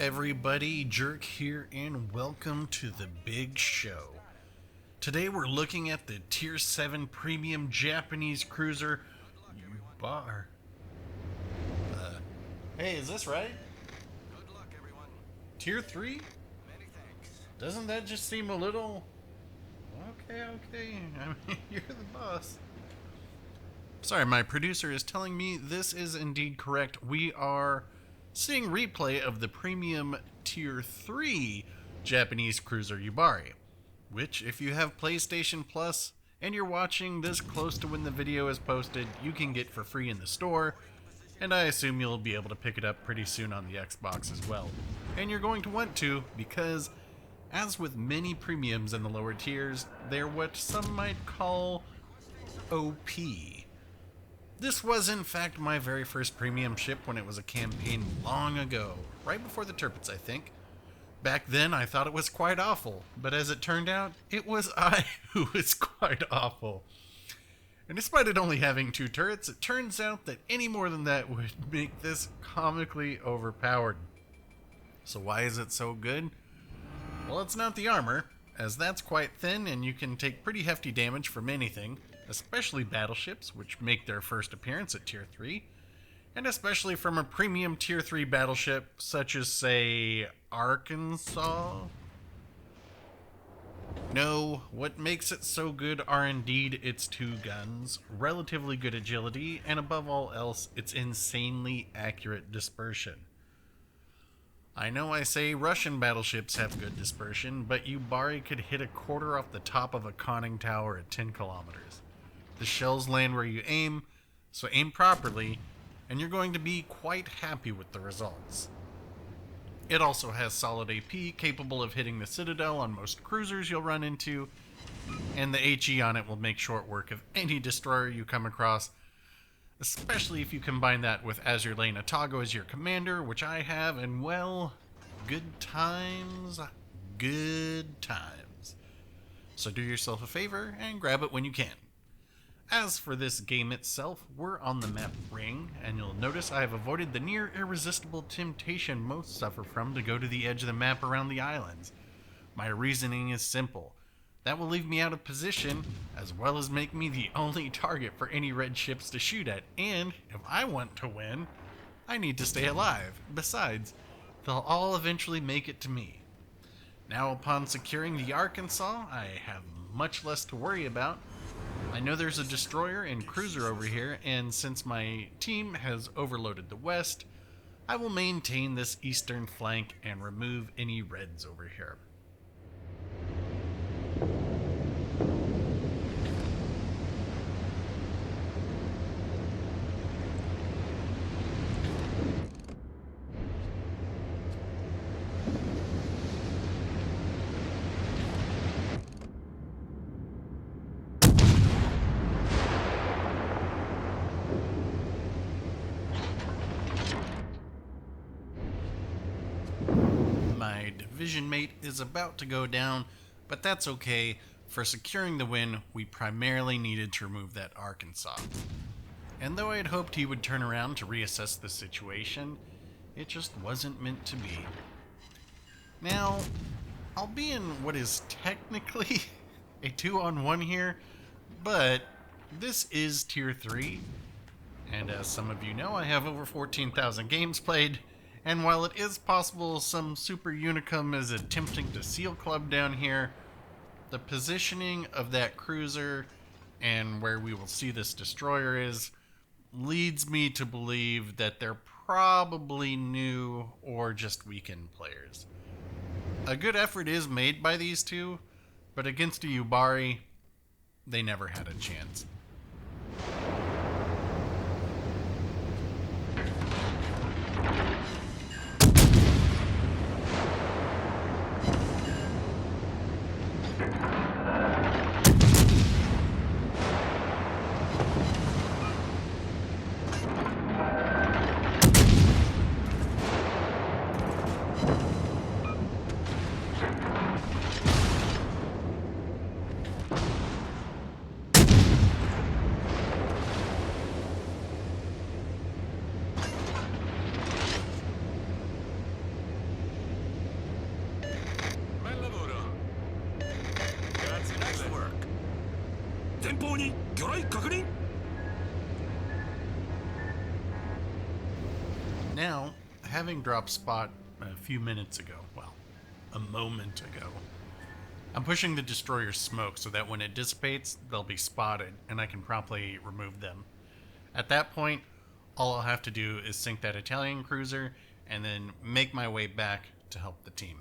everybody, Jerk here, and welcome to the big show. Today we're looking at the Tier 7 Premium Japanese Cruiser Yūbarai. Hey, is this right? Good luck, everyone. Tier 3? Many thanks. Doesn't that just seem a little... Okay. I mean, you're the boss. Sorry, my producer is telling me this is indeed correct. We are seeing replay of the Premium Tier 3 Japanese Cruiser Yūbarai, which, if you have PlayStation Plus and you're watching this close to when the video is posted, you can get for free in the store, and I assume you'll be able to pick it up pretty soon on the Xbox as well. And you're going to want to, because as with many premiums in the lower tiers, they're what some might call OP. This was in fact my very first premium ship when it was a campaign long ago, right before the Turpits, I think. Back then I thought it was quite awful, but as it turned out, it was I who was quite awful. And despite it only having 2 turrets, it turns out that any more than that would make this comically overpowered. So why is it so good? Well, it's not the armor, as that's quite thin and you can take pretty hefty damage from anything, especially battleships, which make their first appearance at Tier 3, and especially from a premium Tier 3 battleship such as, say, Arkansas? No, what makes it so good are indeed its 2 guns, relatively good agility, and above all else, its insanely accurate dispersion. I know I say Russian battleships have good dispersion, but Yūbarai could hit a quarter off the top of a conning tower at 10 kilometers. The shells land where you aim, so aim properly, and you're going to be quite happy with the results. It also has solid AP, capable of hitting the Citadel on most cruisers you'll run into, and the HE on it will make short work of any destroyer you come across, especially if you combine that with Azure Lane Atago as your commander, which I have, and well, good times. So do yourself a favor and grab it when you can. As for this game itself, we're on the map Ring, and you'll notice I have avoided the near irresistible temptation most suffer from to go to the edge of the map around the islands. My reasoning is simple. That will leave me out of position, as well as make me the only target for any red ships to shoot at, and if I want to win, I need to stay alive. Besides, they'll all eventually make it to me. Now, upon securing the Arkansas, I have much less to worry about. I know there's a destroyer and cruiser over here, and since my team has overloaded the west, I will maintain this eastern flank and remove any reds over here. My division mate is about to go down, but that's okay. For securing the win, we primarily needed to remove that Arkansas. And though I had hoped he would turn around to reassess the situation, it just wasn't meant to be. Now, I'll be in what is technically a 2-on-1 here, but this is Tier 3, and as some of you know, I have over 14,000 games played, and while it is possible some Super Unicum is attempting to seal club down here, the positioning of that cruiser and where we will see this destroyer is leads me to believe that they're probably new or just weakened players. A good effort is made by these two, but against a Yūbarai, they never had a chance. 前方に魚雷確認。 Now, having dropped spot a few minutes ago, well, a moment ago, I'm pushing the destroyer's smoke so that when it dissipates, they'll be spotted and I can promptly remove them. At that point, all I'll have to do is sink that Italian cruiser and then make my way back to help the team.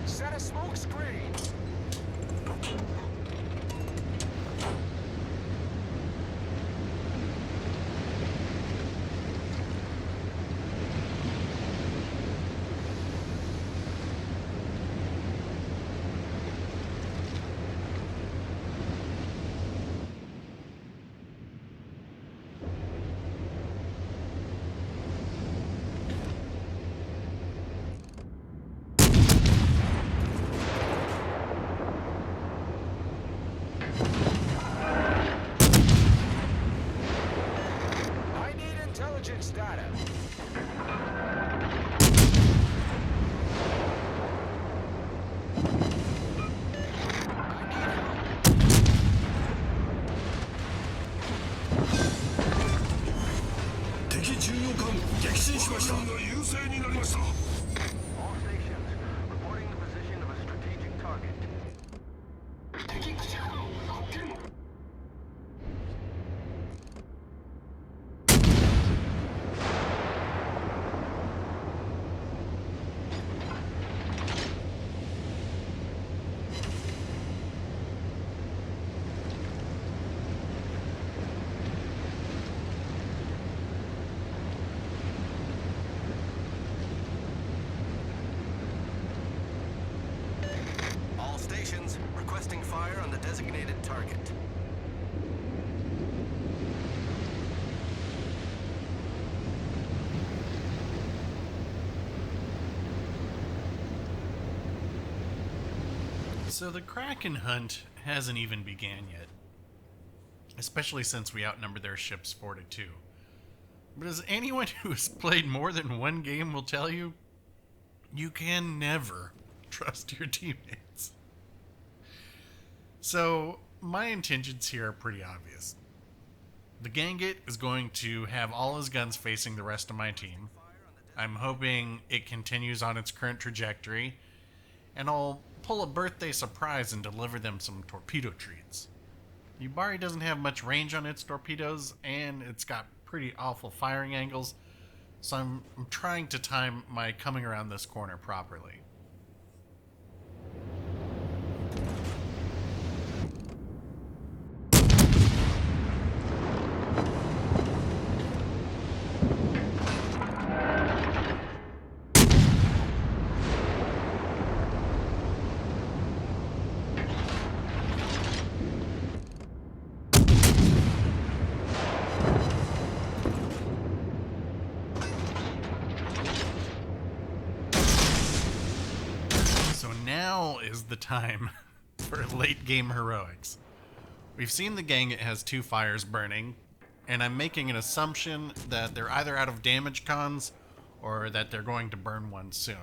Set a smoke screen. I need intelligence data. I need help. 敵巡洋艦撃沈しました。が優勢になりました。 All stations, reporting the position of a strategic target. 敵駆逐艦発見。 All stations, requesting fire on the designated target. So the Kraken hunt hasn't even began yet, especially since we outnumber their ships 4-2. But as anyone who has played more than one game will tell you, you can never trust your teammates. So my intentions here are pretty obvious. The Ganget is going to have all his guns facing the rest of my team. I'm hoping it continues on its current trajectory, and I'll pull a birthday surprise and deliver them some torpedo treats. Yūbarai doesn't have much range on its torpedoes, and it's got pretty awful firing angles, so I'm trying to time my coming around this corner properly. Now is the time for late game heroics. We've seen the gang, it has 2 fires burning, and I'm making an assumption that they're either out of damage cons or that they're going to burn one soon.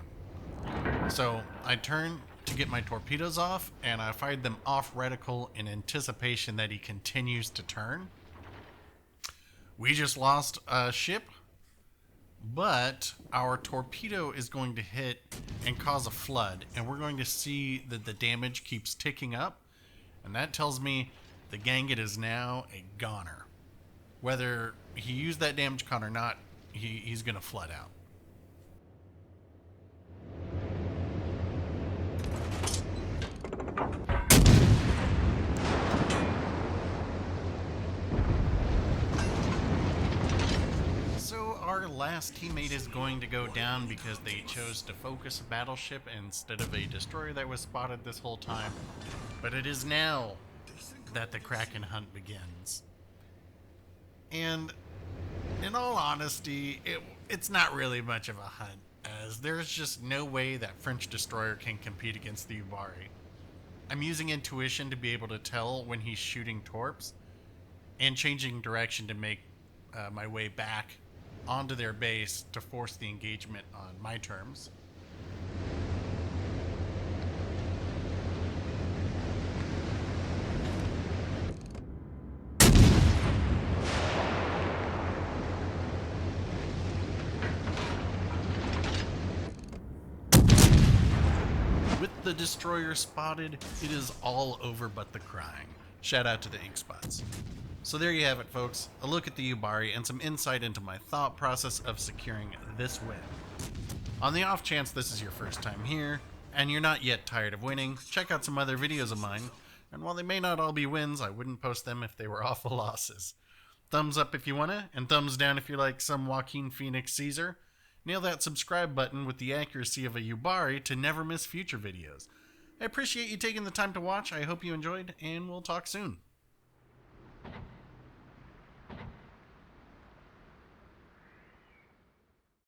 So I turn to get my torpedoes off, and I fired them off reticle in anticipation that he continues to turn. We just lost a ship, but our torpedo is going to hit and cause a flood, and we're going to see that the damage keeps ticking up, and that tells me the Ganget is now a goner. Whether he used that damage con or not, he's going to flood out. last teammate is going to go down because they chose to focus a battleship instead of a destroyer that was spotted this whole time. But it is now that the Kraken hunt begins. And in all honesty, it's not really much of a hunt, as there's just no way that French destroyer can compete against the Yūbarai. I'm using intuition to be able to tell when he's shooting torps and changing direction to make my way back onto their base to force the engagement on my terms. With the destroyer spotted, it is all over but the crying. Shout out to the ink spots. So there you have it, folks. A look at the Yūbarai and some insight into my thought process of securing this win. On the off chance this is your first time here, and you're not yet tired of winning, check out some other videos of mine, and while they may not all be wins, I wouldn't post them if they were awful losses. Thumbs up if you wanna, and thumbs down if you're like some Joaquin Phoenix Caesar. Nail that subscribe button with the accuracy of a Yūbarai to never miss future videos. I appreciate you taking the time to watch, I hope you enjoyed, and we'll talk soon.